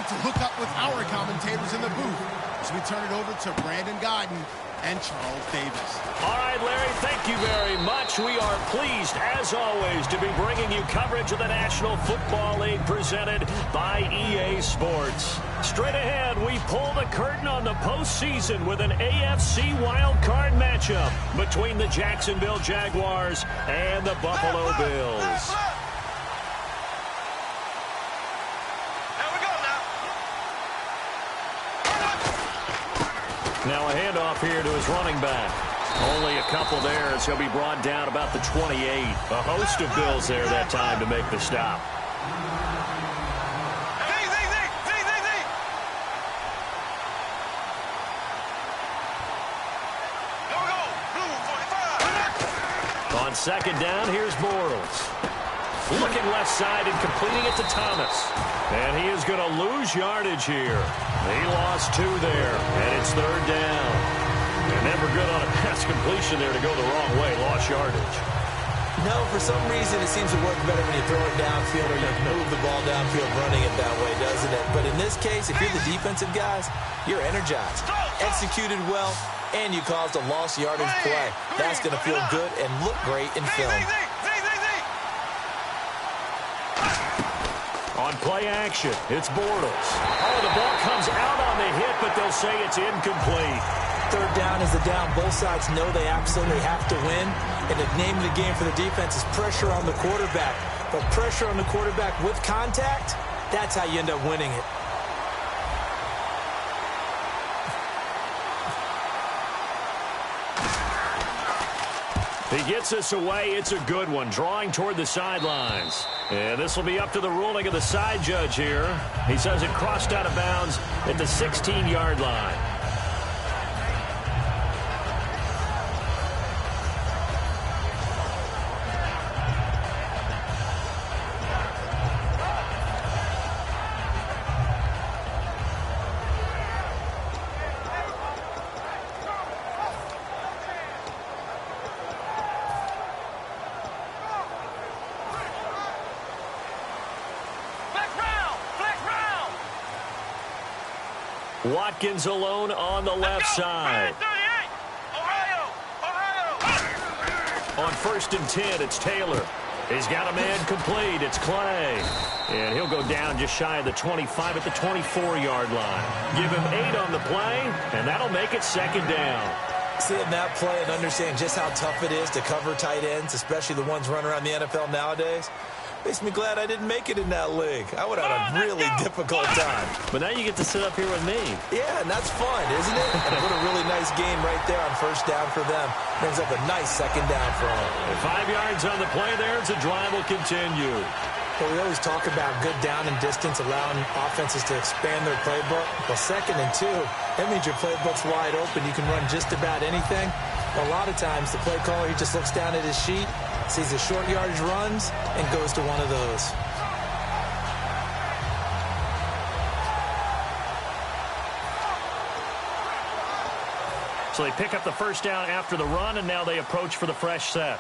time to hook up with our commentators in the booth as we turn it over to Brandon Godden and Charles Davis. All right, Larry, thank you very much. We are pleased, as always, to be bringing you coverage of the National Football League presented by EA Sports. Straight ahead, we pull the curtain on the postseason with an AFC wildcard matchup between the Jacksonville Jaguars and the Buffalo Bills. Now a handoff here to his running back. Only a couple there as he'll be brought down about the 28. A host of Bills there that time to make the stop. On second down, here's Bortles. Looking left side and completing it to Thomas. And he is going to lose yardage here. He lost 2 there, and it's third down. And never good on a pass completion there to go the wrong way. Lost yardage. No, for some reason it seems to work better when you throw it downfield or you move the ball downfield running it that way, doesn't it? But in this case, if you're the defensive guys, you're energized, executed well, and you caused a lost yardage play. That's going to feel good and look great in film. On play action, it's Bortles. Oh, the ball comes out on the hit, but they'll say it's incomplete. Third down is the down. Both sides know they absolutely have to win. And the name of the game for the defense is pressure on the quarterback. But pressure on the quarterback with contact, that's how you end up winning it. He gets us away. It's a good one. Drawing toward the sidelines. And this will be up to the ruling of the side judge here. He says it crossed out of bounds at the 16-yard line. Watkins alone on the left side. On 1st and 10, it's Taylor. He's got a man complete. It's Clay. And he'll go down just shy of the 25 at the 24-yard line. Give him 8 on the play, and that'll make it second down. Seeing that play and understanding just how tough it is to cover tight ends, especially the ones running around the NFL nowadays, makes me glad I didn't make it in that league. I would have had a really difficult time. But now you get to sit up here with me. Yeah, and that's fun, isn't it? And what a really nice game right there on first down for them. Brings up a nice second down for them. And 5 yards on the play there as the drive will continue. Well, we always talk about good down and distance, allowing offenses to expand their playbook. Well, 2nd and 2, that means your playbook's wide open. You can run just about anything. A lot of times, the play caller, he just looks down at his sheet, sees the short yardage runs, and goes to one of those. So they pick up the first down after the run, and now they approach for the fresh set.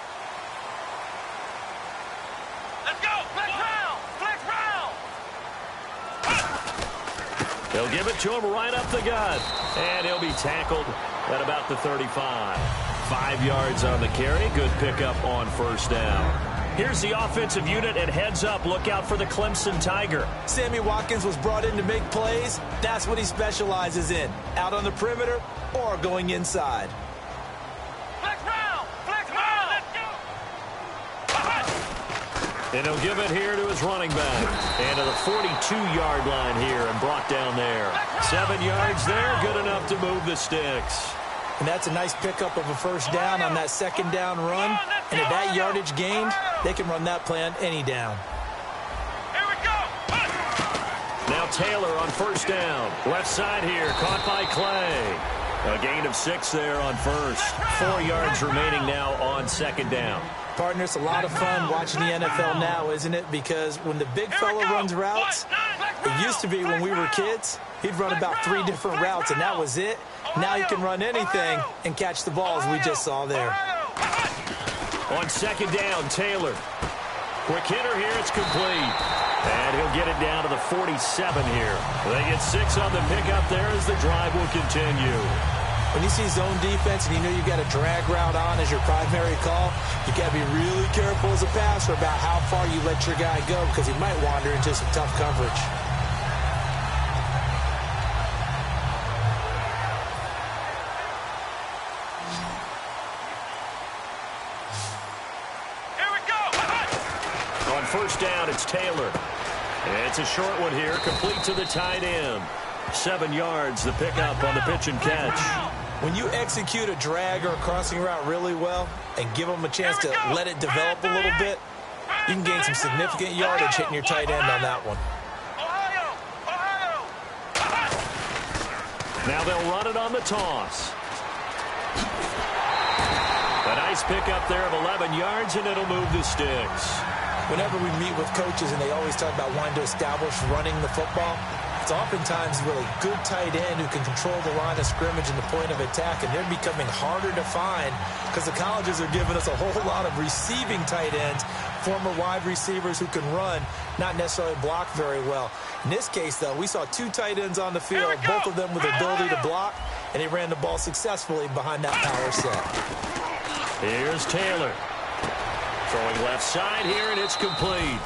Let's go! Flex round! Flex round! They'll give it to him right up the gut. And he'll be tackled at about the 35. 5 yards on the carry. Good pickup on first down. Here's the offensive unit at heads up. Look out for the Clemson Tiger. Sammy Watkins was brought in to make plays. That's what he specializes in. Out on the perimeter or going inside. Flex round! Flex round! Let's go! And he'll give it here to his running back. And to the 42-yard line here and brought down there. 7 yards there. Good enough to move the sticks. And that's a nice pickup of a first down on that second down run. And at that yardage gained, they can run that play on any down. Here we go! Now Taylor on first down. Left side here, caught by Clay. A gain of 6 there on first. 4 yards remaining now on second down. Partner, it's a lot of fun watching the NFL now, isn't it? Because when the big fella runs routes, it used to be when we were kids, he'd run about 3 different routes, and that was it. Now he can run anything and catch the ball, as we just saw there. On second down, Taylor. Quick hitter here, it's complete. And he'll get it down to the 47 here. They get 6 on the pickup there as the drive will continue. When you see zone defense and you know you've got a drag route on as your primary call, you got to be really careful as a passer about how far you let your guy go because he might wander into some tough coverage. Here we go. On first down, it's Taylor. It's a short one here, complete to the tight end. 7 yards, the pickup on the pitch and catch. When you execute a drag or a crossing route really well and give them a chance to let it develop a little bit, you can gain some significant yardage hitting your tight end on that one. Now they'll run it on the toss. A nice pickup there of 11 yards, and it'll move the sticks. Whenever we meet with coaches and they always talk about wanting to establish running the football, it's oftentimes with a good tight end who can control the line of scrimmage and the point of attack, and they're becoming harder to find because the colleges are giving us a whole lot of receiving tight ends, former wide receivers who can run, not necessarily block very well. In this case, though, we saw 2 tight ends on the field, both of them with the ability to block, and they ran the ball successfully behind that power set. Here's Taylor. Throwing left side here, and it's complete.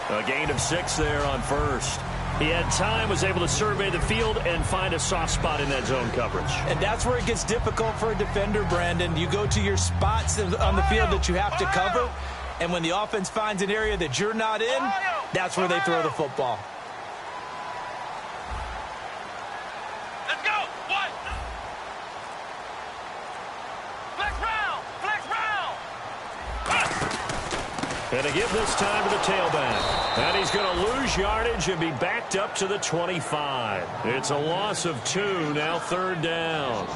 A gain of 6 there on first. He had time, was able to survey the field and find a soft spot in that zone coverage. And that's where it gets difficult for a defender, Brandon. You go to your spots on the field that you have to cover, and when the offense finds an area that you're not in, that's where they throw the football. Let's go. What? Flex round. Flex round. And to give this time to the tailback. And he's going to lose yardage and be backed up to the 25. It's a loss of 2, now 3rd down.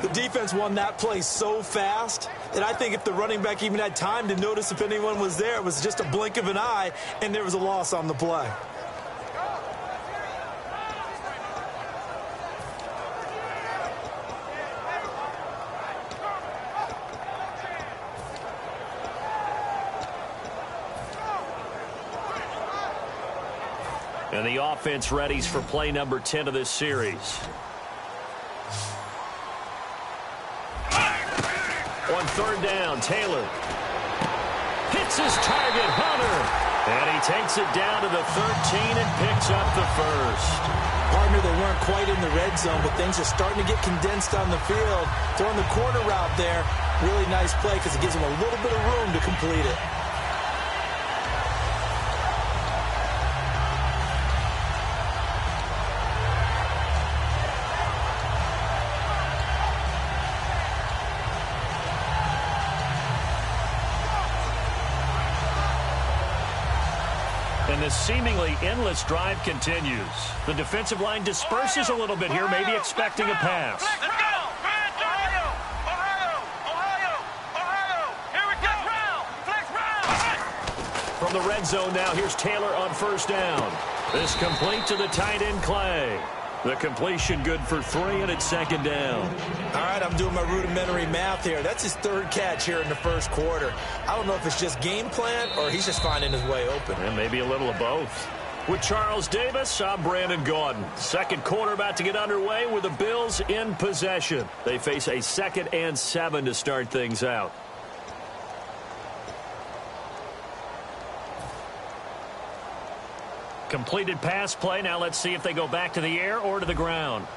The defense won that play so fast that I think if the running back even had time to notice if anyone was there, it was just a blink of an eye, and there was a loss on the play. And the offense readies for play number 10 of this series. On 3rd down, Taylor hits his target, Hunter. And he takes it down to the 13 and picks up the first. Partner, they weren't quite in the red zone, but things are starting to get condensed on the field. Throwing the corner route there, really nice play because it gives them a little bit of room to complete it. And this seemingly endless drive continues. The defensive line disperses a little bit here, maybe expecting a pass. Let's go. Ohio. Ohio. Ohio. Ohio. Here we go. Flex round. From the red zone now, here's Taylor on 1st down. This complete to the tight end, Clay. The completion good for 3, and it's 2nd down. All right, I'm doing my rudimentary math here. That's his 3rd catch here in the 1st quarter. I don't know if it's just game plan or he's just finding his way open. And maybe a little of both. With Charles Davis, I'm Brandon Gaudin. 2nd quarter about to get underway with the Bills in possession. They face a 2nd and 7 to start things out. Completed pass play. Now let's see if they go back to the air or to the ground.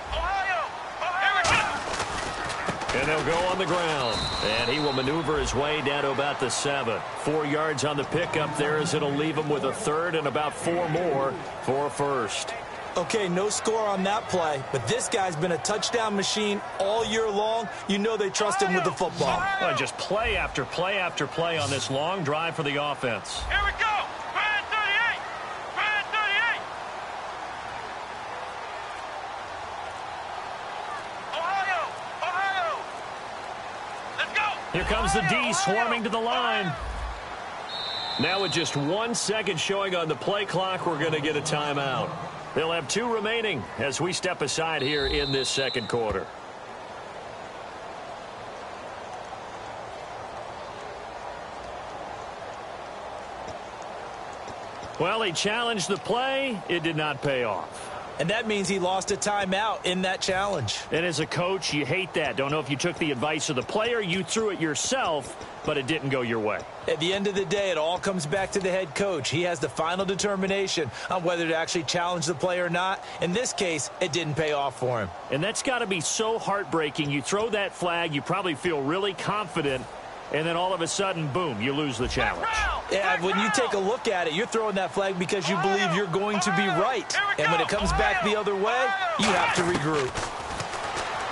Ohio. Ohio. And they'll go on the ground. And he will maneuver his way down to about the 7. 4 yards on the pickup there as it'll leave him with a 3rd and about 4 more for a first. Okay, no score on that play, but this guy's been a touchdown machine all year long. You know they trust him with the football. Well, just play after play after play on this long drive for the offense. Here we go. Brand 38. Brand 38. Ohio. Ohio. Let's go. Here comes the D swarming to the line. Now with just 1 second showing on the play clock, we're going to get a timeout. They'll have 2 remaining as we step aside here in this 2nd quarter. Well, he challenged the play. It did not pay off. And that means he lost a timeout in that challenge. And as a coach, you hate that. Don't know if you took the advice of the player, you threw it yourself, but it didn't go your way. At the end of the day, it all comes back to the head coach. He has the final determination on whether to actually challenge the play or not. In this case, it didn't pay off for him. And that's got to be so heartbreaking. You throw that flag, you probably feel really confident, and then all of a sudden, boom, you lose the challenge. Yeah, when you take a look at it, you're throwing that flag because you believe you're going to be right. And when it comes back the other way, you have to regroup.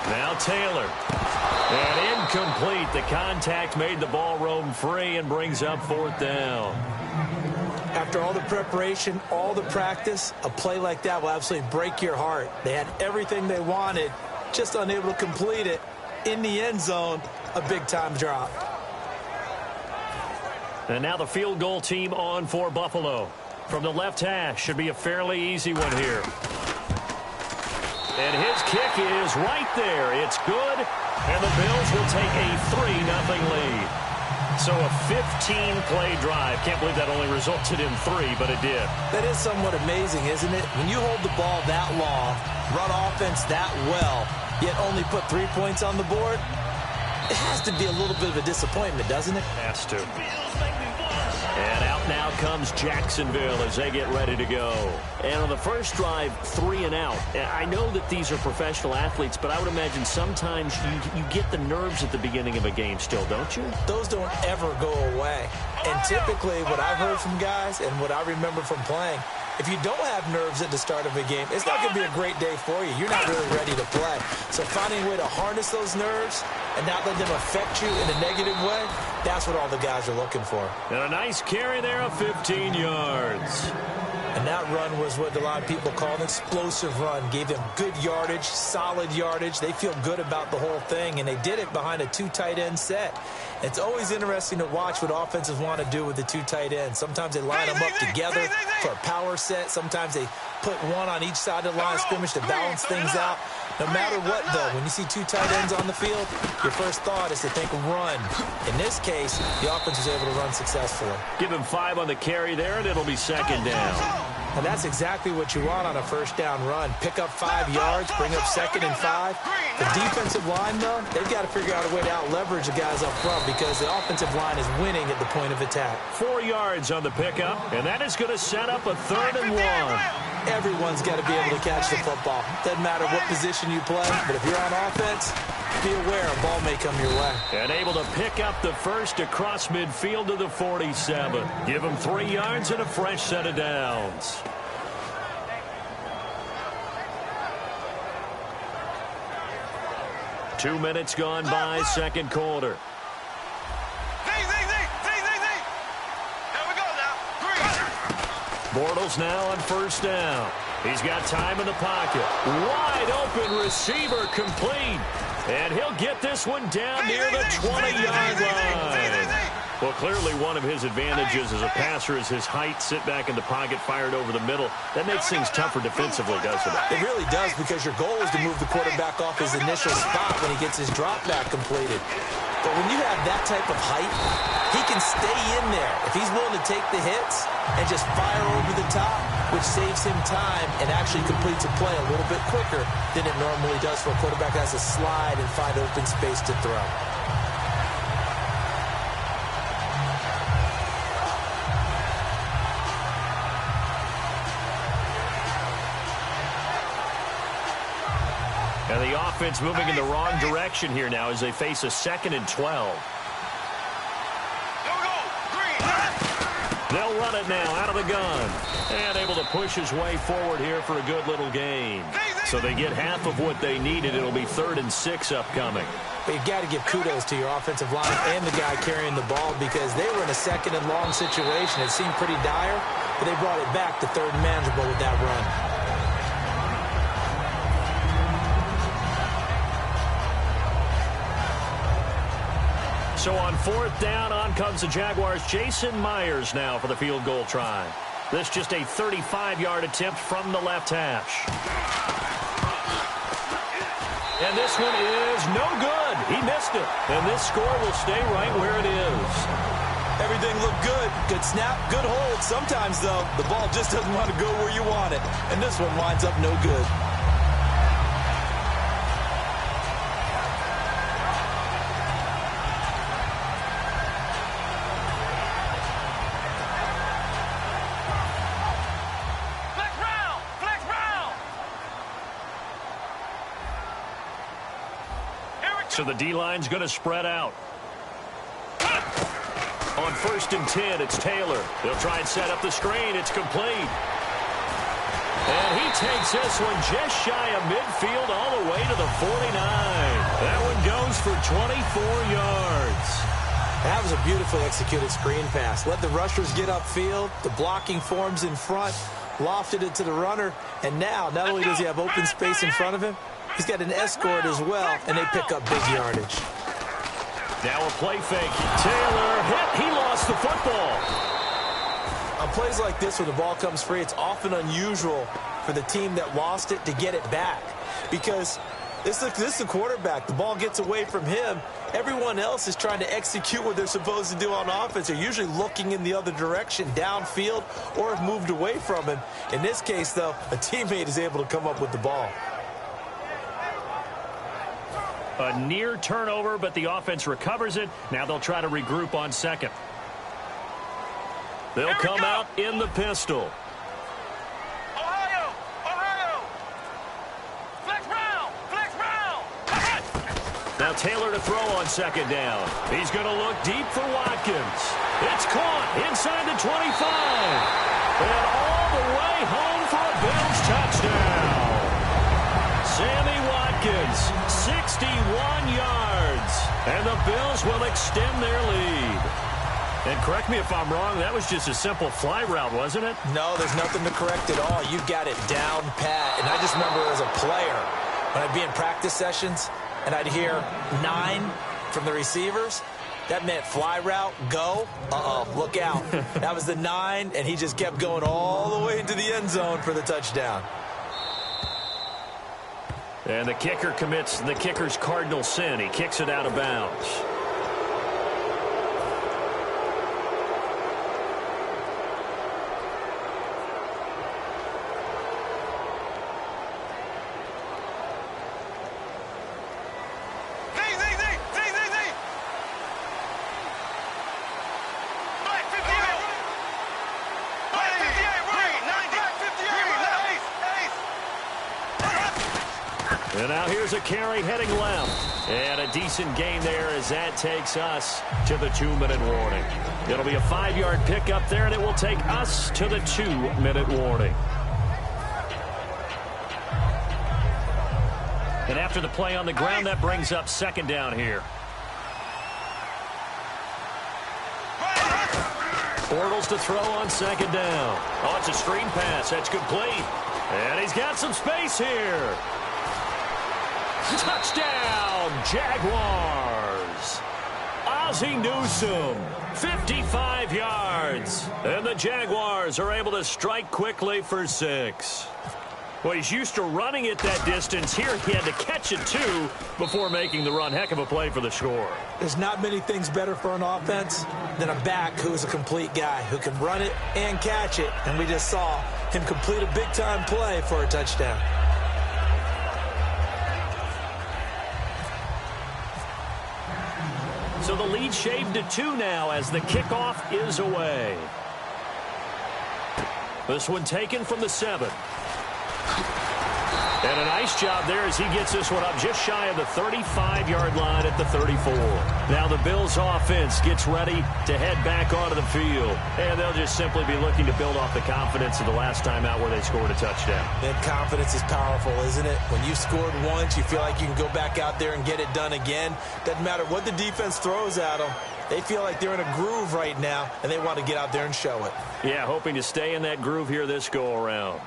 Now Taylor. And incomplete. The contact made the ball roam free and brings up 4th down. After all the preparation, all the practice, a play like that will absolutely break your heart. They had everything they wanted, just unable to complete it. In the end zone, a big-time drop. And now the field goal team on for Buffalo. From the left hash, should be a fairly easy one here. And his kick is right there. It's good, and the Bills will take a 3-0 lead. So a 15-play drive. Can't believe that only resulted in 3, but it did. That is somewhat amazing, isn't it? When you hold the ball that long, run offense that well, yet only put 3 points on the board, it has to be a little bit of a disappointment, doesn't it? Has to. And out now comes Jacksonville as they get ready to go. And on the first drive, 3 and out. I know that these are professional athletes, but I would imagine sometimes you get the nerves at the beginning of a game still, don't you? Those don't ever go away. And typically what I've heard from guys and what I remember from playing, if you don't have nerves at the start of a game, it's not going to be a great day for you. You're not really ready to play. So finding a way to harness those nerves and not let them affect you in a negative way, that's what all the guys are looking for. And a nice carry there of 15 yards. And that run was what a lot of people call an explosive run. Gave them good yardage, solid yardage. They feel good about the whole thing, and they did it behind a 2 tight end set. It's always interesting to watch what offenses want to do with the 2 tight ends. Sometimes they line them up together for a power set. Sometimes they put one on each side of the line of scrimmage to balance things out. No matter what, though, when you see 2 tight ends on the field, your first thought is to think run. In this case, the offense was able to run successfully. Give him 5 on the carry there, and it'll be 2nd down. And that's exactly what you want on a first down run. Pick up 5 yards, bring up 2nd and 5. The defensive line, though, they've got to figure out a way to out-leverage the guys up front because the offensive line is winning at the point of attack. 4 yards on the pickup, and that is going to set up a 3rd and 1. Everyone's got to be able to catch the football. Doesn't matter what position you play, but if you're on offense, be aware a ball may come your way. And able to pick up the first across midfield to the 47. Give him 3 yards and a fresh set of downs. Two minutes gone by, 2nd quarter. Bortles now on 1st down. He's got time in the pocket. Wide open receiver complete. And he'll get this one down near the 20-yard line. Well, clearly one of his advantages as a passer is his height. Sit back in the pocket, fired over the middle. That makes things tougher defensively, doesn't it? It really does because your goal is to move the quarterback off his initial spot when he gets his drop back completed. But when you have that type of height, he can stay in there. If he's willing to take the hits and just fire over the top, which saves him time and actually completes a play a little bit quicker than it normally does for a quarterback that has to slide and find open space to throw. And the offense moving in the wrong direction here now as they face a 2nd and 12. They'll run it now out of the gun. And able to push his way forward here for a good little gain. So they get half of what they needed. It'll be 3rd and 6 upcoming. But you've got to give kudos to your offensive line and the guy carrying the ball because they were in a 2nd and long situation. It seemed pretty dire, but they brought it back to 3rd and manageable with that run. So on 4th down, on comes the Jaguars. Jason Myers now for the field goal try. This just a 35-yard attempt from the left hash. And this one is no good. He missed it. And this score will stay right where it is. Everything looked good. Good snap, good hold. Sometimes, though, the ball just doesn't want to go where you want it. And this one winds up no good. So the D-line's going to spread out. On 1st and 10, it's Taylor. They'll try and set up the screen. It's complete. And he takes this one just shy of midfield all the way to the 49. That one goes for 24 yards. That was a beautifully executed screen pass. Let the rushers get upfield. The blocking forms in front. Lofted it to the runner. And now, not only does he have open space in front of him, he's got an escort as well, and they pick up big yardage. Now a play fake. Taylor hit. He lost the football. On plays like this where the ball comes free, it's often unusual for the team that lost it to get it back. Because this is the quarterback. The ball gets away from him. Everyone else is trying to execute what they're supposed to do on offense. They're usually looking in the other direction, downfield, or have moved away from him. In this case, though, a teammate is able to come up with the ball. A near turnover, but the offense recovers it. Now they'll try to regroup on 2nd. They'll come out in the pistol. Ohio! Flex round! Now Taylor to throw on 2nd down. He's going to look deep for Watkins. It's caught inside the 25. And all the way home for a Bills touchdown. Sammy Watkins, 61 yards. And the Bills will extend their lead. And correct me if I'm wrong, that was just a simple fly route, wasn't it? No, there's nothing to correct at all. You've got it down pat. And I just remember as a player, when I'd be in practice sessions, and I'd hear 9 from the receivers, that meant fly route, go, look out. That was the 9, and he just kept going all the way into the end zone for the touchdown. And the kicker commits the kicker's cardinal sin. He kicks it out of bounds. And now here's a carry heading left. And a decent gain there as that takes us to the 2-minute warning. It'll be a 5-yard pickup there, and it will take us to the 2-minute warning. And after the play on the ground, that brings up 2nd down here. Bortles to throw on 2nd down. Oh, it's a screen pass. That's complete. And he's got some space here. Touchdown, Jaguars. Ozzie Newsome, 55 yards. And the Jaguars are able to strike quickly for 6. Well, he's used to running it that distance. Here he had to catch it, too, before making the run. Heck of a play for the score. There's not many things better for an offense than a back who's a complete guy who can run it and catch it. And we just saw him complete a big-time play for a touchdown. So the lead shaved to 2 now as the kickoff is away. This one taken from the 7. And a nice job there as he gets this one up just shy of the 35-yard line at the 34. Now the Bills offense gets ready to head back onto the field. And they'll just simply be looking to build off the confidence of the last time out where they scored a touchdown. That confidence is powerful, isn't it? When you scored once, you feel like you can go back out there and get it done again. Doesn't matter what the defense throws at them. They feel like they're in a groove right now, and they want to get out there and show it. Yeah, hoping to stay in that groove here this go-around.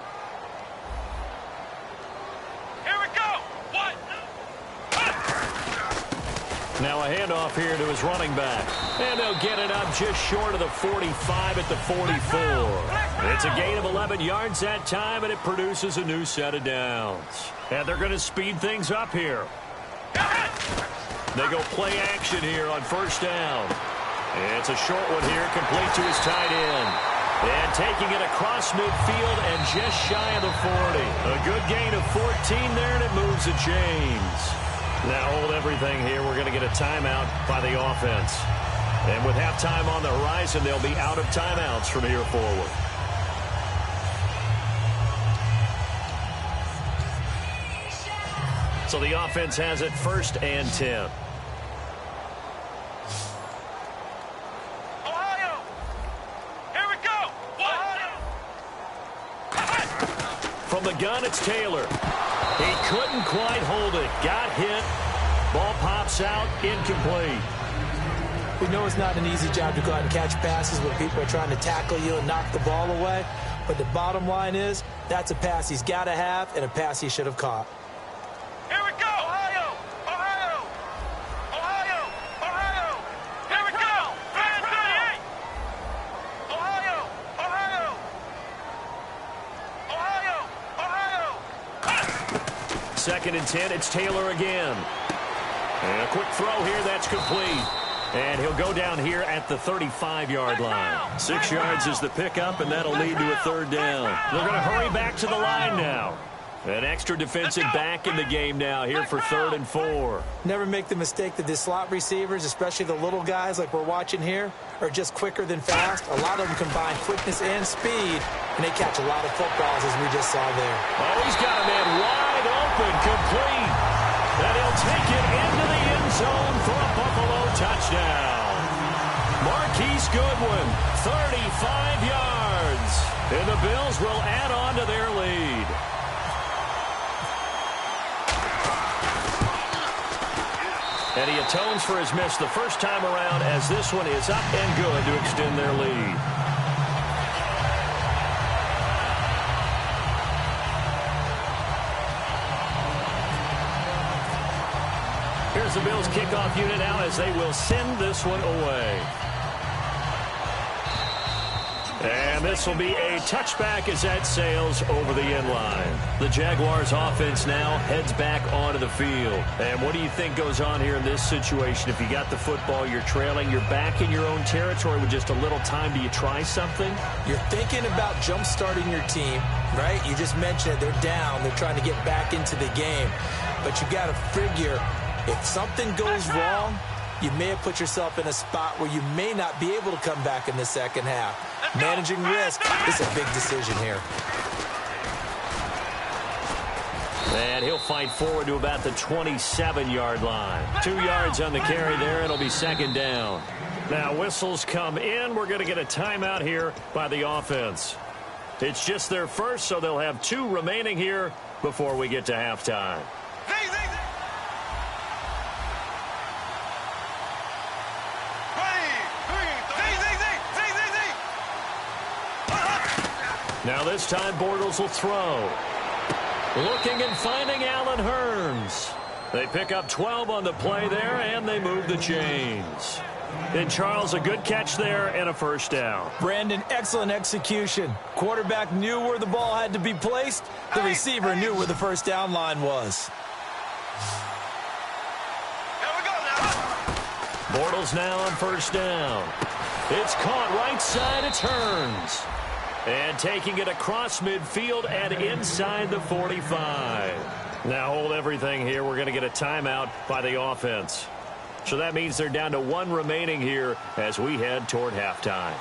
Now a handoff here to his running back. And they'll get it up just short of the 45 at the 44. It's a gain of 11 yards that time, and it produces a new set of downs. And they're going to speed things up here. They go play action here on 1st down. It's a short one here, complete to his tight end. And taking it across midfield and just shy of the 40. A good gain of 14 there, and it moves the chains. Now hold everything here. We're going to get a timeout by the offense. And with halftime on the horizon, they'll be out of timeouts from here forward. So the offense has it 1st and 10. Ohio! Here we go! Ohio! From the gun, it's Taylor. He couldn't quite hold it. Got hit. Ball pops out. Incomplete. We know it's not an easy job to go out and catch passes when people are trying to tackle you and knock the ball away. But the bottom line is, that's a pass he's got to have and a pass he should have caught. Here we go! Ohio! Ohio! Ohio! Ohio! Here we go! Fan 38! Ohio! Ohio! Ohio! Ohio! 2nd and 10, it's Taylor again. And a quick throw here, that's complete. And he'll go down here at the 35-yard line. 6 yards is the pickup, and that'll lead to a 3rd down. They're going to hurry back to the line now. An extra defensive back in the game now here for 3rd and 4. Never make the mistake that the slot receivers, especially the little guys like we're watching here, are just quicker than fast. A lot of them combine quickness and speed, and they catch a lot of footballs, as we just saw there. Oh, he's got a man wide open, complete. And he'll take it into the end zone for a Buffalo touchdown. Marquise Goodwin, 35 yards. And the Bills will add on to their lead. And he atones for his miss the first time around, as this one is up and good to extend their lead. Here's the Bills kickoff unit now as they will send this one away. And this will be a touchback as that sails over the end line. The Jaguars offense now heads back onto the field. And what do you think goes on here in this situation? If you got the football, you're trailing, you're back in your own territory with just a little time. Do you try something? You're thinking about jump-starting your team, right? You just mentioned it. They're down. They're trying to get back into the game. But you got to figure, if something goes wrong, you may have put yourself in a spot where you may not be able to come back in the second half. Managing risk is a big decision here. And he'll fight forward to about the 27-yard line. 2 yards on the carry there. It'll be 2nd down. Now whistles come in. We're going to get a timeout here by the offense. It's just their first, so they'll have 2 remaining here before we get to halftime. Now this time Bortles will throw. Looking and finding Allen Hurns. They pick up 12 on the play there, and they move the chains. And Charles, a good catch there and a 1st down. Brandon, excellent execution. Quarterback knew where the ball had to be placed. The receiver knew where the 1st down line was. Here we go now. Bortles now on 1st down. It's caught right side. It's Hurns. And taking it across midfield and inside the 45. Now hold everything here. We're going to get a timeout by the offense. So that means they're down to 1 remaining here as we head toward halftime.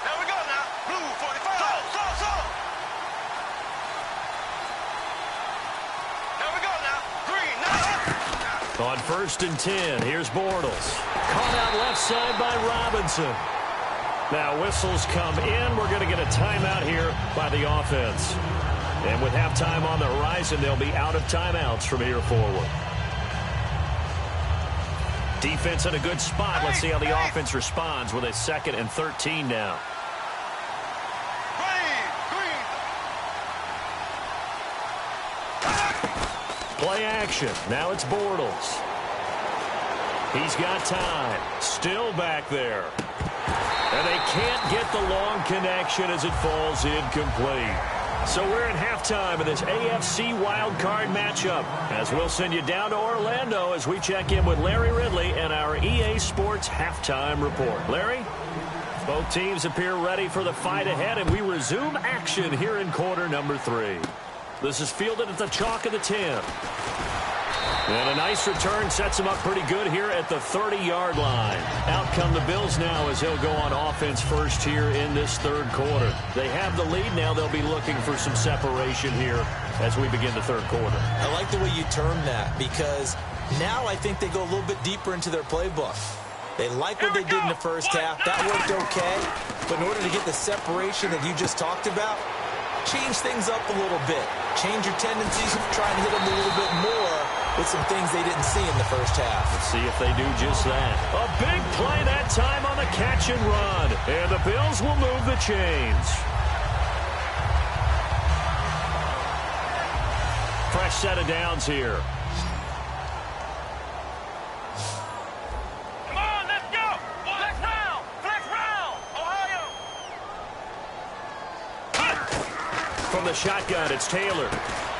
Here we go now. Blue 45. So. Here we go now. Green now. On 1st and 10, here's Bortles. Caught out left side by Robinson. Now whistles come in. We're going to get a timeout here by the offense. And with halftime on the horizon, they'll be out of timeouts from here forward. Defense in a good spot. Let's see how the offense responds with a 2nd and 13 now. Play action. Now it's Bortles. He's got time. Still back there. And they can't get the long connection as it falls incomplete. So we're in halftime of this AFC wildcard matchup, as we'll send you down to Orlando as we check in with Larry Ridley and our EA Sports halftime report. Larry? Both teams appear ready for the fight ahead, and we resume action here in quarter number 3. This is fielded at the chalk of the 10. And a nice return sets him up pretty good here at the 30-yard line. Out come the Bills now as he'll go on offense first here in this third quarter. They have the lead now. They'll be looking for some separation here as we begin the third quarter. I like the way you term that, because now I think they go a little bit deeper into their playbook. They like what they did in the first half. That worked okay. But in order to get the separation that you just talked about, change things up a little bit. Change your tendencies, try and hit them a little bit more with some things they didn't see in the first half. Let's see if they do just that. A big play that time on the catch and run. And the Bills will move the chains. Fresh set of downs here. Come on, let's go. Flex round. Flex round. Ohio. From the shotgun, it's Taylor.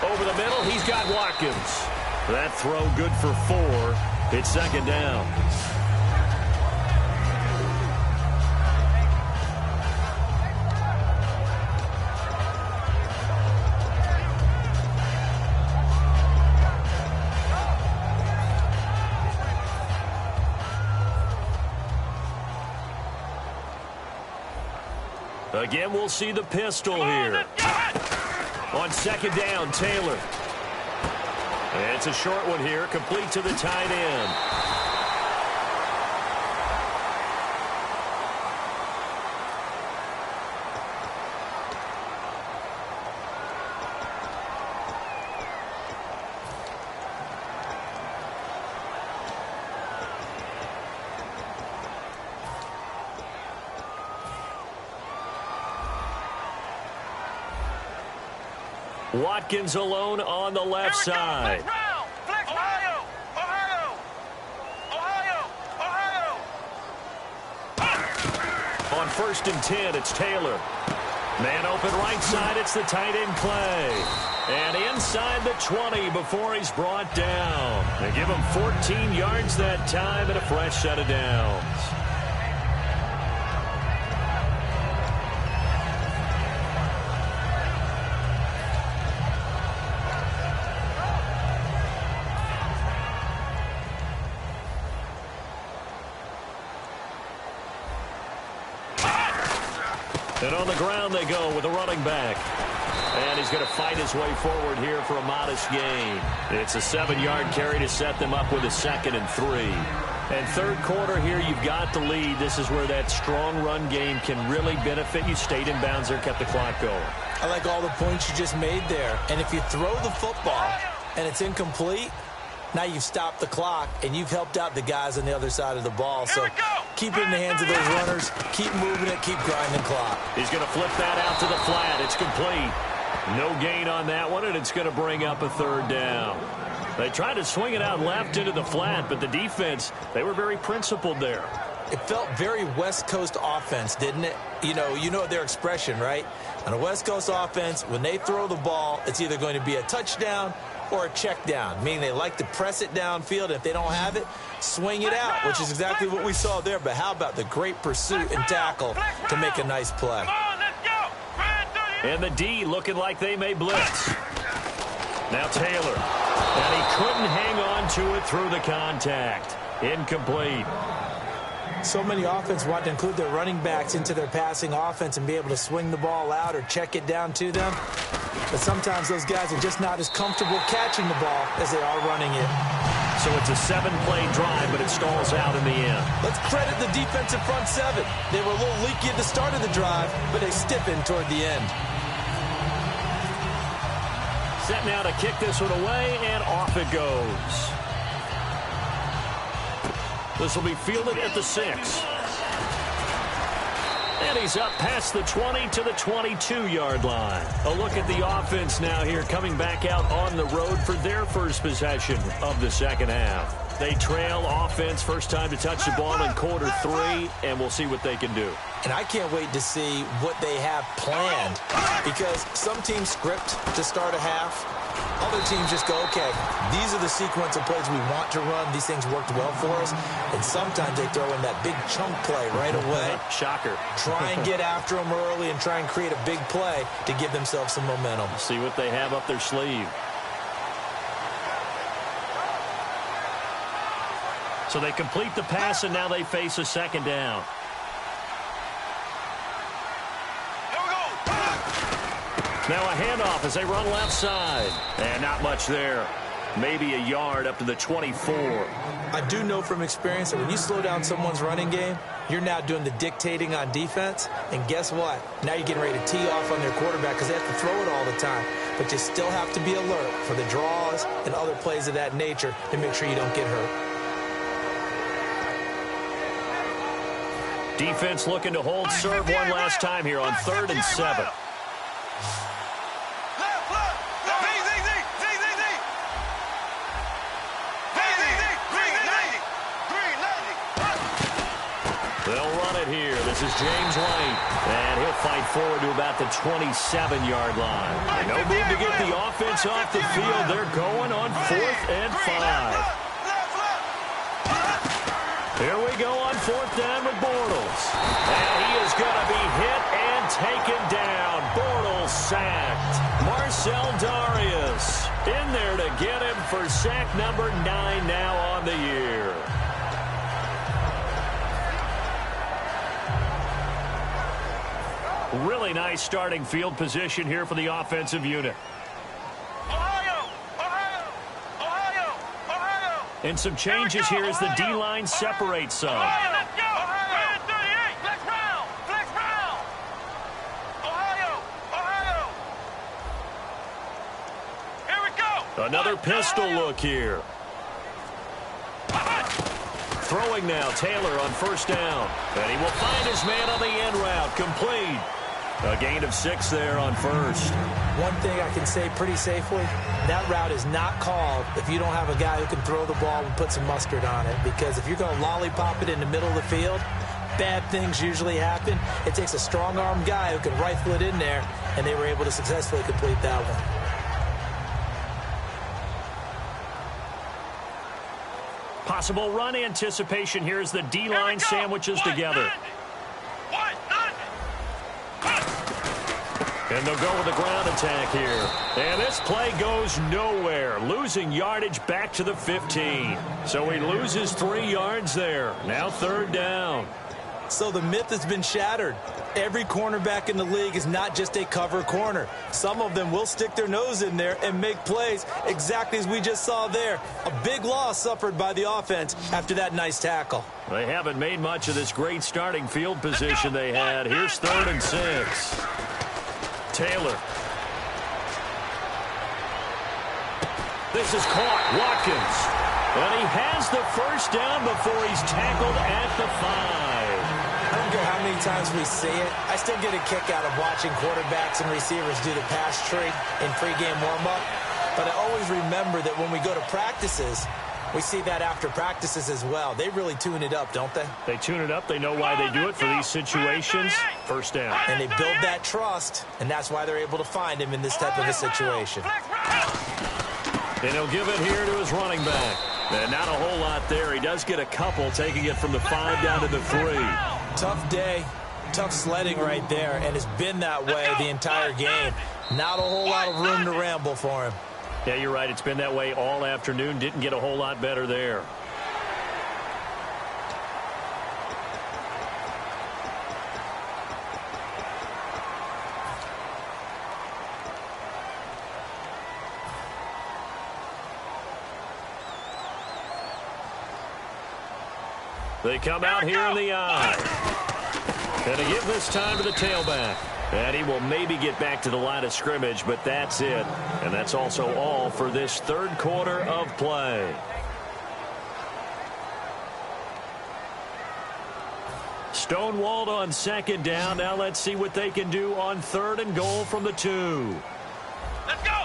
Over the middle, he's got Watkins. That throw good for 4. It's second down. Again, we'll see the pistol here. On second down, Taylor. It's a short one here, complete to the tight end. Watkins alone on the left side. Ohio! Ohio! Ohio! Ohio! On first and 10, it's Taylor. Man open right side, it's the tight end Clay. And inside the 20 before he's brought down. They give him 14 yards that time and a fresh set of downs. And on the ground they go with a running back. And he's going to fight his way forward here for a modest gain. It's a 7-yard carry to set them up with a 2nd and 3. And third quarter here, you've got the lead. This is where that strong run game can really benefit you. Stayed in bounds there, kept the clock going. I like all the points you just made there. And if you throw the football and it's incomplete, now you've stopped the clock and you've helped out the guys on the other side of the ball. So keep it in the hands of those runners. Keep moving it. Keep grinding clock. He's going to flip that out to the flat. It's complete. No gain on that one, and it's going to bring up a third down. They tried to swing it out left into the flat, but the defense, they were very principled there. It felt very West Coast offense, didn't it? You know their expression, right? On a West Coast offense, when they throw the ball, it's either going to be a touchdown or a check down, meaning they like to press it downfield. If they don't have it, swing it out, which is exactly what we saw there. But how about the great pursuit and tackle to make a nice play? And the D looking like they may blitz. Now Taylor. And he couldn't hang on to it through the contact. Incomplete. So many offenses want to include their running backs into their passing offense and be able to swing the ball out or check it down to them. But sometimes those guys are just not as comfortable catching the ball as they are running it. So it's a 7-play drive, but it stalls out in the end. Let's credit the defensive front 7. They were a little leaky at the start of the drive, but they stiffened toward the end. Set now to kick this one away, and off it goes. This will be fielded at the 6. And he's up past the 20 to the 22-yard line. A look at the offense now here, coming back out on the road for their first possession of the second half. They trail offense first time to touch the ball in quarter 3, and we'll see what they can do. And I can't wait to see what they have planned, because some teams script to start a half. Other teams just go, okay, these are the sequence of plays we want to run. These things worked well for us. And sometimes they throw in that big chunk play right away. Shocker. Try and get after them early and try and create a big play to give themselves some momentum. See what they have up their sleeve. So they complete the pass, and now they face a second down. Now a handoff as they run left side. And not much there. Maybe a yard up to the 24. I do know from experience that when you slow down someone's running game, you're now doing the dictating on defense. And guess what? Now you're getting ready to tee off on their quarterback because they have to throw it all the time. But you still have to be alert for the draws and other plays of that nature to make sure you don't get hurt. Defense looking to hold serve one last time here on 3rd and 7. They'll run it here. This is James White. And he'll fight forward to about the 27-yard line. No move to get the offense off the field. They're going on 4th and 5. Here we go on 4th down with Bortles. And he is going to be hit and taken down. Bortles sacked. Marcel Darius in there to get him for sack number 9 now on the year. Really nice starting field position here for the offensive unit. Ohio! Ohio! Ohio! Ohio! And some changes here as the D-line separates some. Ohio, let's go! Ohio! 38! Flex round! Flex round! Ohio! Ohio! Here we go! Another pistol look here. Throwing now, Taylor on 1st down. And he will find his man on the end route. Complete. A gain of 6 there on 1st. One thing I can say pretty safely, that route is not called if you don't have a guy who can throw the ball and put some mustard on it. Because if you're going to lollipop it in the middle of the field, bad things usually happen. It takes a strong-arm guy who can rifle it in there, and they were able to successfully complete that one. Possible run anticipation here as the D-line sandwiches together. And they'll go with the ground attack here. And this play goes nowhere. Losing yardage back to the 15. So he loses 3 yards there. Now 3rd down. So the myth has been shattered. Every cornerback in the league is not just a cover corner. Some of them will stick their nose in there and make plays exactly as we just saw there. A big loss suffered by the offense after that nice tackle. They haven't made much of this great starting field position they had. Here's 3rd and 6. Taylor. This is caught. Watkins. And he has the 1st down before he's tackled at the 5. I don't care how many times we see it. I still get a kick out of watching quarterbacks and receivers do the pass tree in pregame warm-up. But I always remember that when we go to practices, we see that after practices as well. They really tune it up, don't they? They tune it up. They know why they do it for these situations. 1st down. And they build that trust, and that's why they're able to find him in this type of a situation. And he'll give it here to his running back. And not a whole lot there. He does get a couple, taking it from the 5 down to the 3. Tough day, tough sledding right there, and it's been that way the entire game. Not a whole lot of room to ramble for him. Yeah, you're right. It's been that way all afternoon. Didn't get a whole lot better there. They come out here in the eye. And they give this time to the tailback. And he will maybe get back to the line of scrimmage, but that's it. And that's also all for this 3rd quarter of play. Stonewalled on 2nd down. Now let's see what they can do on 3rd and goal from the 2. Let's go!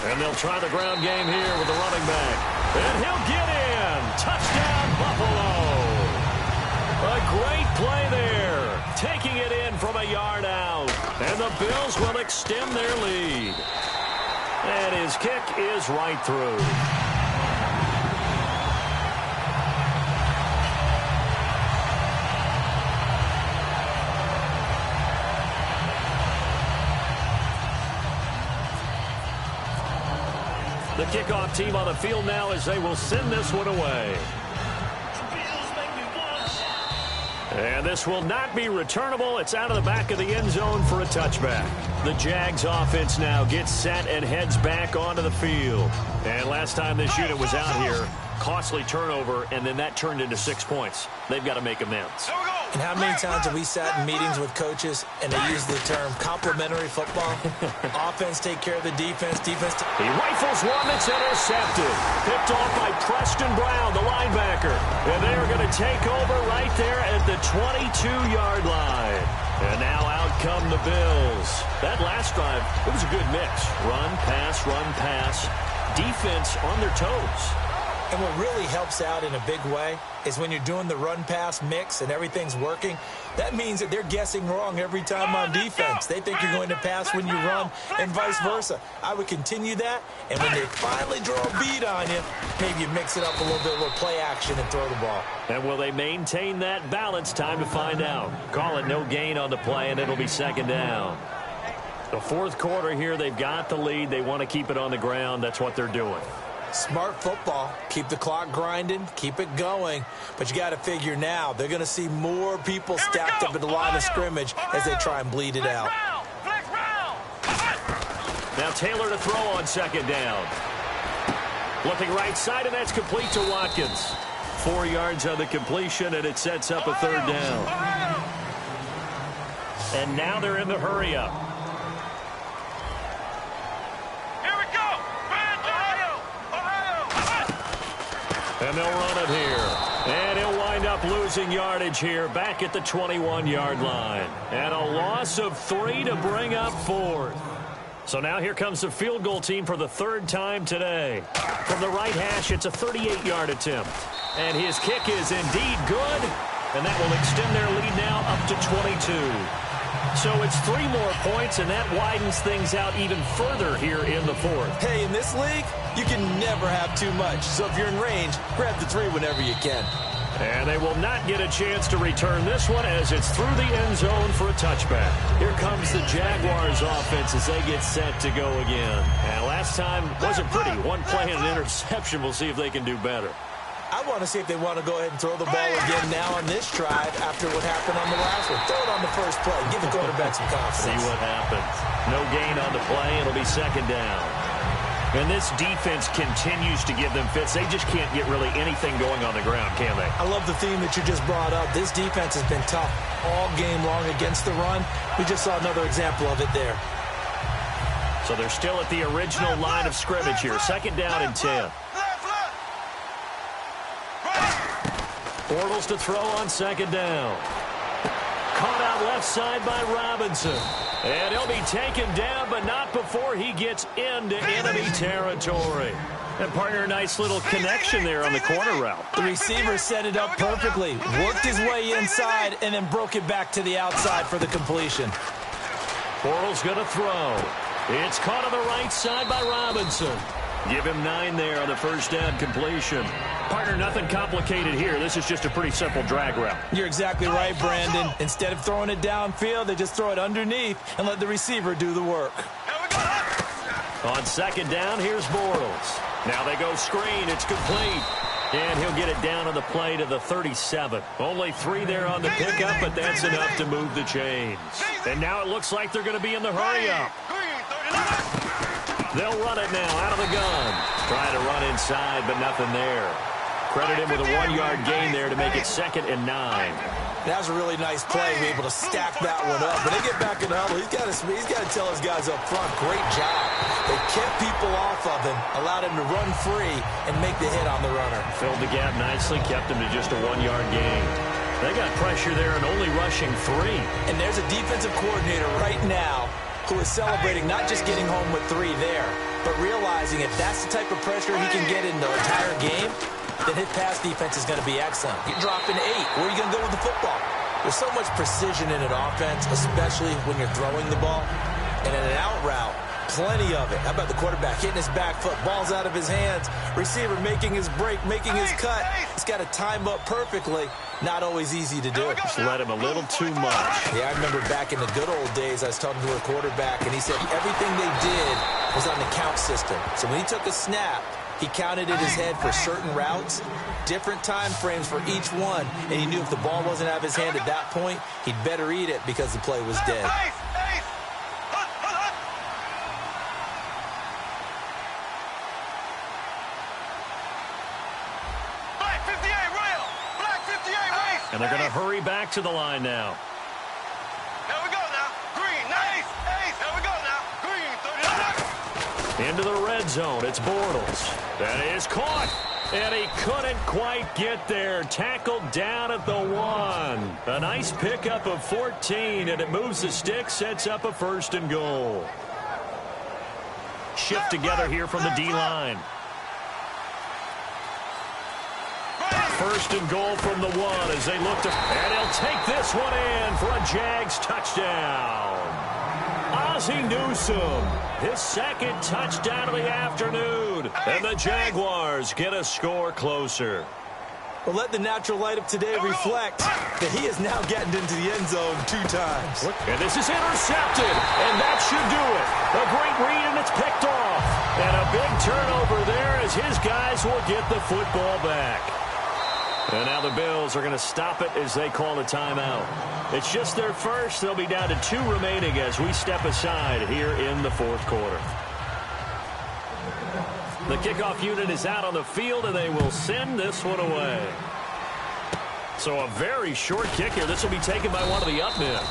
And they'll try the ground game here with the running back. And he'll get in. Touchdown, Buffalo. A great play there. Taking it in from a yard out. And the Bills will extend their lead. And his kick is right through. The kickoff team on the field now as they will send this one away. And this will not be returnable. It's out of the back of the end zone for a touchback. The Jags offense now gets set and heads back onto the field. And last time this unit was out here, costly turnover, and then that turned into 6 points. They've got to make amends. And how many times have we sat in meetings with coaches and they use the term complementary football? Offense take care of the defense. Defense. He rifles one that's intercepted. Picked off by Preston Brown, the linebacker. And they are going to take over right there at the 22-yard line. And now out come the Bills. That last drive, it was a good mix. Run, pass, defense on their toes. And what really helps out in a big way is when you're doing the run-pass mix and everything's working, that means that they're guessing wrong every time on defense. They think you're going to pass when you run and vice versa. I would continue that, and when they finally draw a beat on you, maybe you mix it up a little bit with play action and throw the ball. And will they maintain that balance? Time to find out. Call it no gain on the play, and it'll be second down. The fourth quarter here, they've got the lead. They want to keep it on the ground. That's what they're doing. Smart football. Keep the clock grinding. Keep it going. But you got to figure now, they're going to see more people stacked up at the line of scrimmage as they try and bleed it out. Now Taylor to throw on second down. Looking right side, and that's complete to Watkins. 4 yards on the completion, and it sets up a third down. And now they're in the hurry-up. And they'll run it here. And he'll wind up losing yardage here back at the 21-yard line. And a loss of 3 to bring up fourth. So now here comes the field goal team for the third time today. From the right hash, it's a 38-yard attempt. And his kick is indeed good. And that will extend their lead now up to 22. So it's 3 more points, and that widens things out even further here in the fourth. Hey, in this league, you can never have too much. So if you're in range, grab the 3 whenever you can. And they will not get a chance to return this one as it's through the end zone for a touchback. Here comes the Jaguars offense as they get set to go again. And last time wasn't pretty. One play and an interception. We'll see if they can do better. I want to see if they want to go ahead and throw the ball again now on this drive after what happened on the last one. Throw it on the first play. Give the quarterback some confidence. See what happens. No gain on the play. It'll be second down. And this defense continues to give them fits. They just can't get really anything going on the ground, can they? I love the theme that you just brought up. This defense has been tough all game long against the run. We just saw another example of it there. So they're still at the original line of scrimmage here. Second down and 10. Bortles to throw on second down. Caught out left side by Robinson. And he'll be taken down, but not before he gets into enemy territory. And partner, a nice little connection there on the corner route. The receiver set it up perfectly. Worked his way inside and then broke it back to the outside for the completion. Bortles going to throw. It's caught on the right side by Robinson. Give him 9 there on the first down completion. Partner, nothing complicated here. This is just a pretty simple drag route. You're exactly right, Brandon. Instead of throwing it downfield, they just throw it underneath and let the receiver do the work. On second down, here's Bortles. Now they go screen. It's complete. And he'll get it down on the play to the 37. Only 3 there on the pickup, but that's enough to move the chains. And now it looks like they're going to be in the hurry-up. They'll run it now out of the gun. Trying to run inside, but nothing there. Credit him with a 1-yard gain there to make it second and 9. That was a really nice play. We're able to stack that one up. When they get back in the huddle, he's got to tell his guys up front, great job. They kept people off of him, allowed him to run free, and make the hit on the runner. Filled the gap nicely, kept him to just a 1-yard gain. They got pressure there and only rushing 3. And there's a defensive coordinator right now who is celebrating not just getting home with 3 there, but realizing if that's the type of pressure he can get in the entire game, then his pass defense is going to be excellent. You're dropping 8. Where are you going to go with the football? There's so much precision in an offense, especially when you're throwing the ball. And in an out route, plenty of it. How about the quarterback hitting his back foot, ball's out of his hands, receiver making his break, making his cut. He's got to time up perfectly. Not always easy to do. Just let him a little too much. Yeah, I remember back in the good old days, I was talking to a quarterback, and he said everything they did was on the count system. So when he took a snap, he counted in his head for certain routes, different time frames for each one, and he knew if the ball wasn't out of his hand at that point, he'd better eat it because the play was dead. And they're going to hurry back to the line now. Here we go now. Green, nice. Here we go now. Green, 39. Into the red zone. It's Bortles. That is caught. And he couldn't quite get there. Tackled down at the 1. A nice pickup of 14, and it moves the stick, sets up a 1st and goal. Shift together here from the D-line. 1st and goal from the 1 as they look to... And he'll take this one in for a Jags touchdown. Ozzie Newsome, his 2nd touchdown of the afternoon. And the Jaguars get a score closer. Well, let the natural light of today reflect that he is now getting into the end zone 2 times. And this is intercepted, and that should do it. A great read, and it's picked off. And a big turnover there as his guys will get the football back. And now the Bills are going to stop it as they call a timeout. It's just their first. They'll be down to 2 remaining as we step aside here in the 4th quarter. The kickoff unit is out on the field, and they will send this one away. So a very short kick here. This will be taken by one of the up men.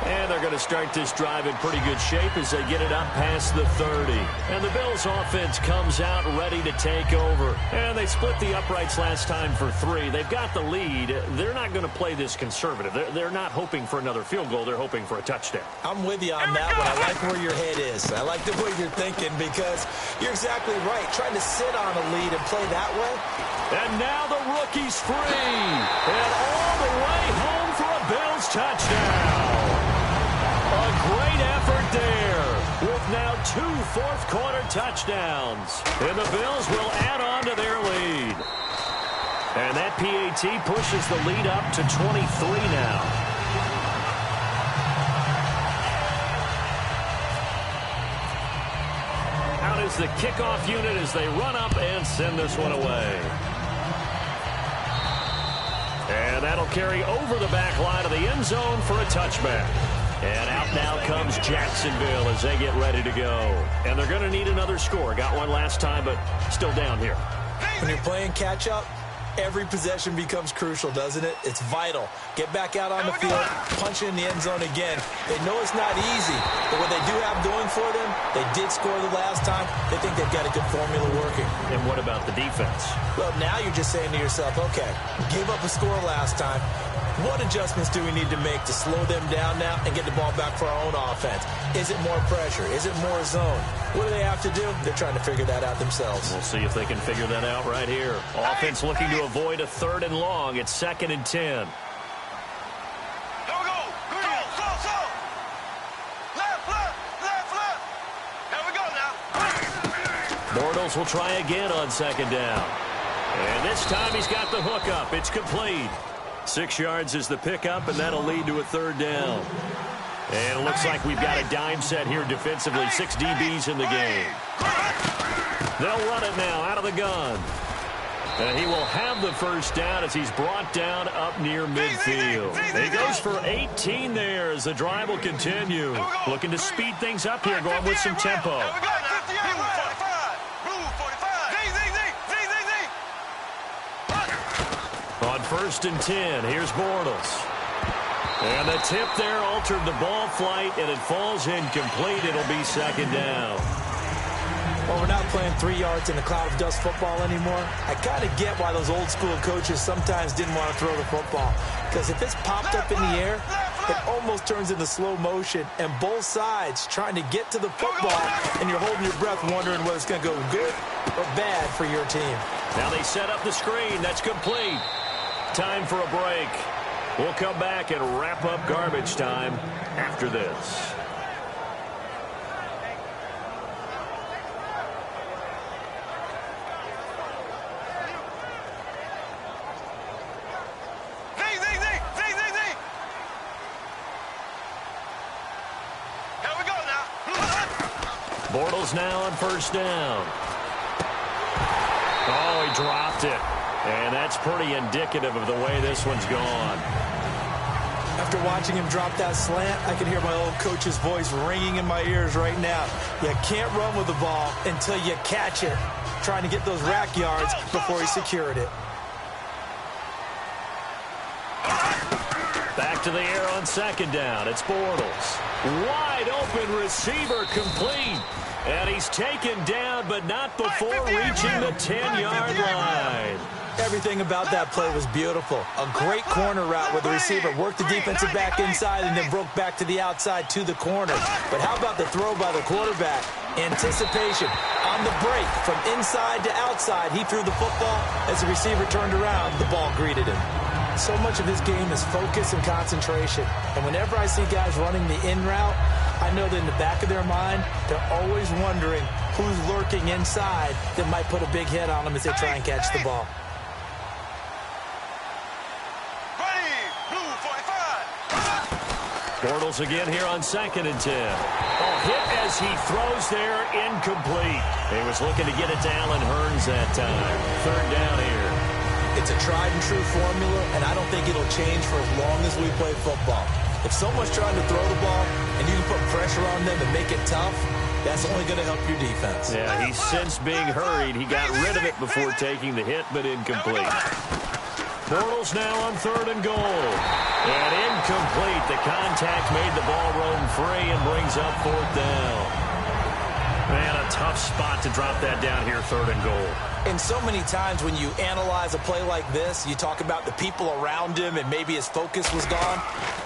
And they're going to start this drive in pretty good shape as they get it up past the 30. And the Bills offense comes out ready to take over. And they split the uprights last time for 3. They've got the lead. They're not going to play this conservative. They're not hoping for another field goal. They're hoping for a touchdown. I'm with you on that one. I like where your head is. I like the way you're thinking because you're exactly right. Trying to sit on a lead and play that way. And now the rookie's free. And all the way home for a Bills touchdown. A great effort there with now 2 fourth-quarter touchdowns. And the Bills will add on to their lead. And that PAT pushes the lead up to 23 now. Out is the kickoff unit as they run up and send this one away. And that'll carry over the back line of the end zone for a touchback. And out now comes Jacksonville as they get ready to go. And they're going to need another score. Got one last time, but still down here. When you're playing catch-up, every possession becomes crucial, doesn't it? It's vital. Get back out on the field, punch in the end zone again. They know it's not easy, but what they do have going for them, they did score the last time. They think they've got a good formula working. And what about the defense? Well, now you're just saying to yourself, okay, gave up a score last time. What adjustments do we need to make to slow them down now and get the ball back for our own offense? Is it more pressure? Is it more zone? What do they have to do? They're trying to figure that out themselves. We'll see if they can figure that out right here. Offense looking to avoid a 3rd and long. It's 2nd and 10. Here we go. Green. So. Left. Here we go now. Bortles will try again on 2nd down. And this time he's got the hook up. It's complete. 6 yards is the pickup, and that'll lead to a 3rd down. And it looks like we've got a dime set here defensively. 6 DBs in the game. They'll run it now out of the gun. And he will have the 1st down as he's brought down up near midfield. He goes for 18 there as the drive will continue. Looking to speed things up here, going with some tempo. On 1st and 10, here's Bortles. And the tip there altered the ball flight, and it falls incomplete. It'll be 2nd down. Well, we're not playing 3 yards in a cloud of dust football anymore. I kind of get why those old school coaches sometimes didn't want to throw the football. Because if it's popped up in the air, it almost turns into slow motion, and both sides trying to get to the football, and you're holding your breath wondering whether it's going to go good or bad for your team. Now they set up the screen. That's complete. Time for a break. We'll come back and wrap up garbage time after this. Bortles now on first down. Oh, he dropped it. And that's pretty indicative of the way this one's gone. After watching him drop that slant, I can hear my old coach's voice ringing in my ears right now. You can't run with the ball until you catch it. Trying to get those rack yards before he secured it. Back to the air on second down. It's Bortles. Wide open receiver complete. And he's taken down, but not before reaching the 10-yard line. Everything about that play was beautiful. A great corner route where the receiver worked the defensive back inside and then broke back to the outside to the corner. But how about the throw by the quarterback? Anticipation on the break from inside to outside. He threw the football. As the receiver turned around, the ball greeted him. So much of his game is focus and concentration. And whenever I see guys running the in route, I know that in the back of their mind, they're always wondering who's lurking inside that might put a big hit on them as they try and catch the ball. Bortles again here on 2nd and 10. Oh, hit as he throws there, incomplete. He was looking to get it to Allen Hurns that time. 3rd down here. It's a tried-and-true formula, and I don't think it'll change for as long as we play football. If someone's trying to throw the ball and you can put pressure on them and make it tough, that's only going to help your defense. Yeah, he sensed being hurried. He got rid of it before taking the hit, but incomplete. Bortles now on 3rd and goal. And incomplete. The contact made the ball roam free and brings up 4th down. Man, a tough spot to drop that down here, 3rd and goal. And so many times when you analyze a play like this, you talk about the people around him and maybe his focus was gone.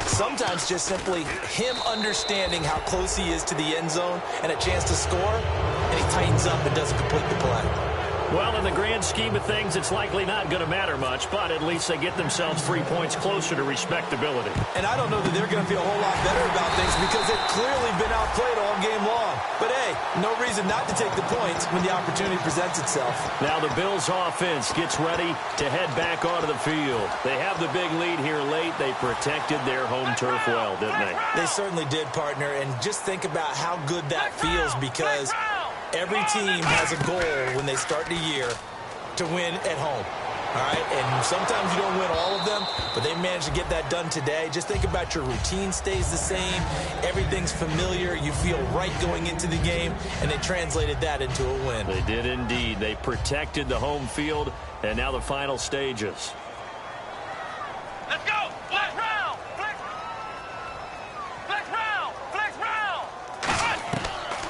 Sometimes just simply him understanding how close he is to the end zone and a chance to score, and he tightens up and doesn't complete the play. Well, in the grand scheme of things, it's likely not going to matter much, but at least they get themselves 3 points closer to respectability. And I don't know that they're going to feel a whole lot better about things because they've clearly been outplayed all game long. But, hey, no reason not to take the points when the opportunity presents itself. Now the Bills' offense gets ready to head back onto the field. They have the big lead here late. They protected their home turf well, didn't they? They certainly did, partner. And just think about how good that feels because every team has a goal when they start the year to win at home. All right, and sometimes you don't win all of them, but they managed to get that done today. Just think about your routine stays the same. Everything's familiar. You feel right going into the game, and they translated that into a win. They did indeed. They protected the home field, and now the final stages. Let's go! Flex round! Flex round! Flex round!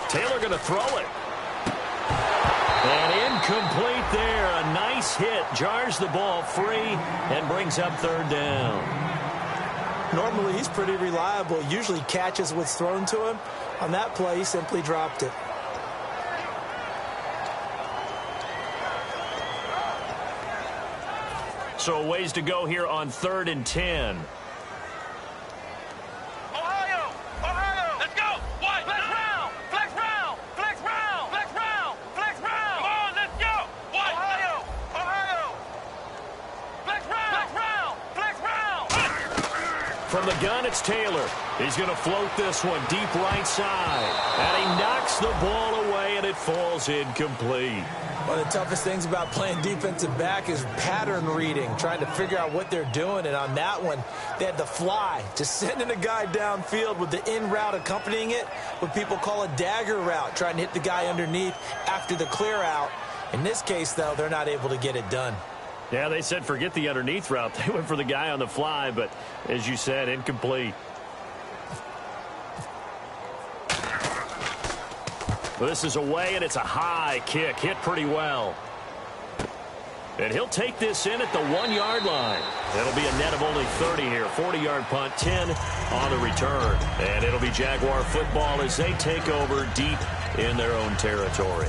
Taylor going to throw it. And incomplete there. A nice hit. Jars the ball free and brings up 3rd down. Normally, he's pretty reliable. Usually catches what's thrown to him. On that play, he simply dropped it. So a ways to go here on 3rd and 10. From the gun, it's Taylor. He's going to float this one deep right side. And he knocks the ball away, and it falls incomplete. One of the toughest things about playing defensive back is pattern reading, trying to figure out what they're doing. And on that one, they had the fly, just sending a guy downfield with the in route accompanying it, what people call a dagger route, trying to hit the guy underneath after the clear out. In this case, though, they're not able to get it done. Yeah, they said forget the underneath route. They went for the guy on the fly, but as you said, incomplete. Well, this is away, and it's a high kick. Hit pretty well. And he'll take this in at the 1-yard line. That'll be a net of only 30 here. 40-yard punt, 10 on the return. And it'll be Jaguar football as they take over deep in their own territory.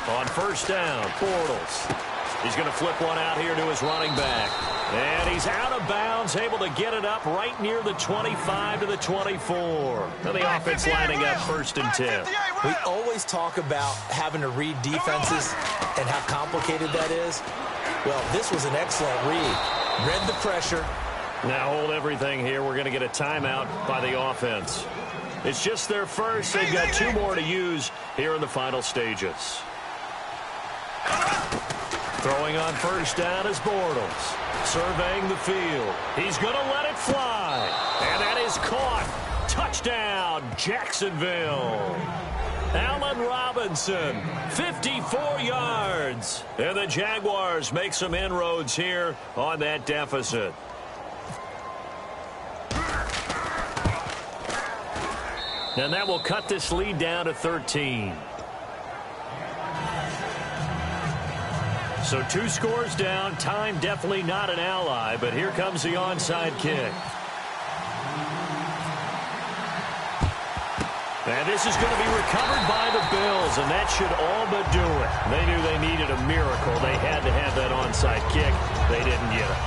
On first down, Bortles. He's going to flip one out here to his running back. And he's out of bounds, able to get it up right near the 25 to the 24. And the offense lining up 1st and 10. We always talk about having to read defenses and how complicated that is. Well, this was an excellent read. Read the pressure. Now hold everything here. We're going to get a timeout by the offense. It's just their first. They've got 2 more to use here in the final stages. Throwing on first down is Bortles. Surveying the field. He's going to let it fly. And that is caught. Touchdown, Jacksonville. Allen Robinson, 54 yards. And the Jaguars make some inroads here on that deficit. And that will cut this lead down to 13. So 2 scores down. Time definitely not an ally, but here comes the onside kick. And this is going to be recovered by the Bills, and that should all but do it. They knew they needed a miracle. They had to have that onside kick. They didn't get it.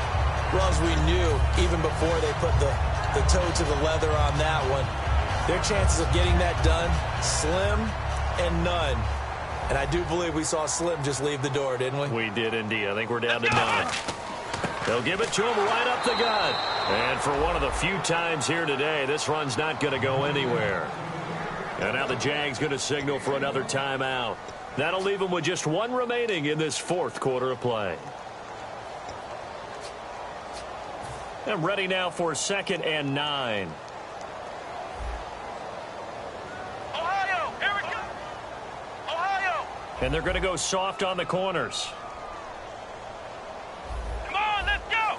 Well, as we knew, even before they put the toe to the leather on that one, their chances of getting that done, slim and none. And I do believe we saw Slim just leave the door, didn't we? We did indeed. I think we're down to 9. They'll give it to him right up the gut. And for one of the few times here today, this run's not going to go anywhere. And now the Jags going to signal for another timeout. That'll leave them with just 1 remaining in this 4th quarter of play. I'm ready now for 2nd and 9. And they're going to go soft on the corners. Come on, let's go.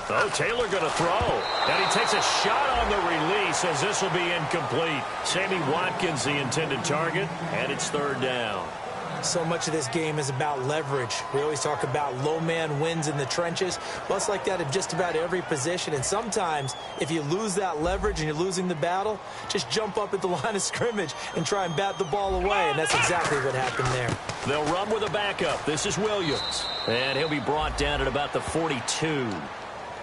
Oh, Taylor going to throw. And he takes a shot on the release as this will be incomplete. Sammy Watkins, the intended target, and it's 3rd down. So much of this game is about leverage. We always talk about low man wins in the trenches. Well, it's like that in just about every position. And sometimes, if you lose that leverage and you're losing the battle, just jump up at the line of scrimmage and try and bat the ball away. And that's exactly what happened there. They'll run with a backup. This is Williams. And he'll be brought down at about the 42.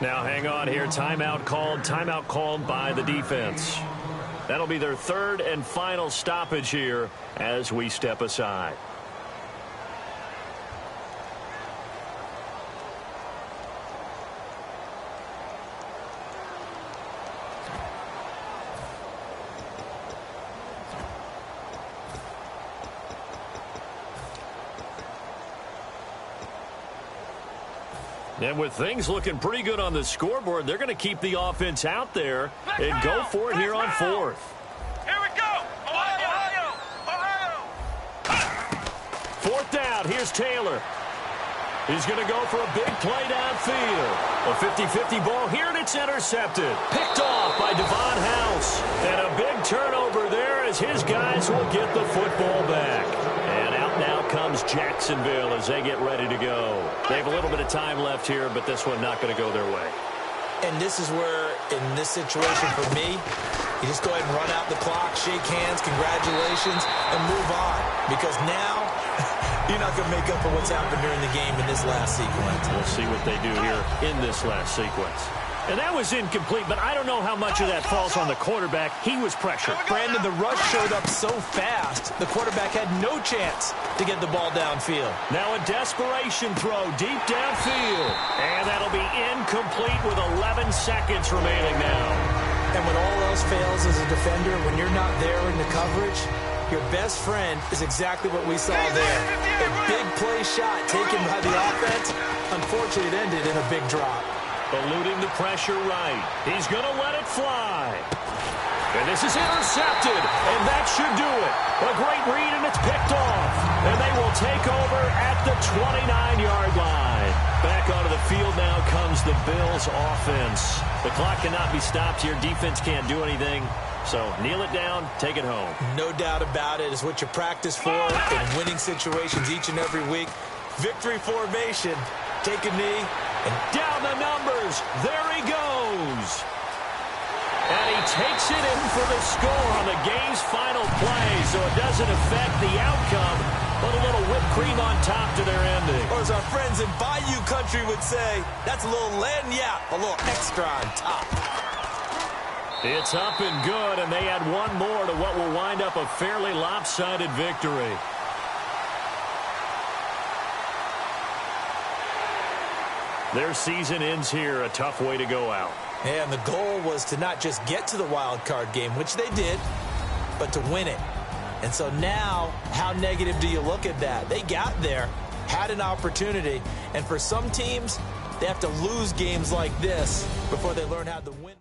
Now hang on here. Timeout called by the defense. That'll be their 3rd and final stoppage here as we step aside. And with things looking pretty good on the scoreboard, they're going to keep the offense out there and go for it here on 4th. Here we go. Ohio. 4th down. Here's Taylor. He's going to go for a big play downfield. A 50-50 ball here, and it's intercepted. Picked off by Devon House. And a big turnover there as his guys will get the football back. And out now comes Jacksonville as they get ready to go. They have a little bit of time left here, but this one not going to go their way. And this is where, in this situation for me, you just go ahead and run out the clock, shake hands, congratulations, and move on. Because now, you're not going to make up for what's happened during the game in this last sequence. We'll see what they do here in this last sequence. And that was incomplete, but I don't know how much of that falls on the quarterback. He was pressured. Brandon, the rush showed up so fast, the quarterback had no chance to get the ball downfield. Now a desperation throw deep downfield. And that'll be incomplete with 11 seconds remaining now. And when all else fails as a defender, when you're not there in the coverage, your best friend is exactly what we saw there. A big play shot taken by the offense. Unfortunately, it ended in a big drop. Eluding the pressure right. He's going to let it fly. And this is intercepted. And that should do it. A great read, and it's picked off. And they will take over at the 29-yard line. Back onto the field now comes the Bills offense. The clock cannot be stopped here. Defense can't do anything. So kneel it down, take it home. No doubt about it. It's what you practice for in winning situations each and every week. Victory formation. Take a knee. And down the numbers. There he goes. And he takes it in for the score on the game's final play. So it doesn't affect the outcome, but a little whipped cream on top to their ending. Or as our friends in Bayou Country would say, that's a little lagniappe, a little extra on top. It's up and good, and they add one more to what will wind up a fairly lopsided victory. Their season ends here, a tough way to go out. And the goal was to not just get to the wild card game, which they did, but to win it. And so now, how negative do you look at that? They got there, had an opportunity, and for some teams, they have to lose games like this before they learn how to win.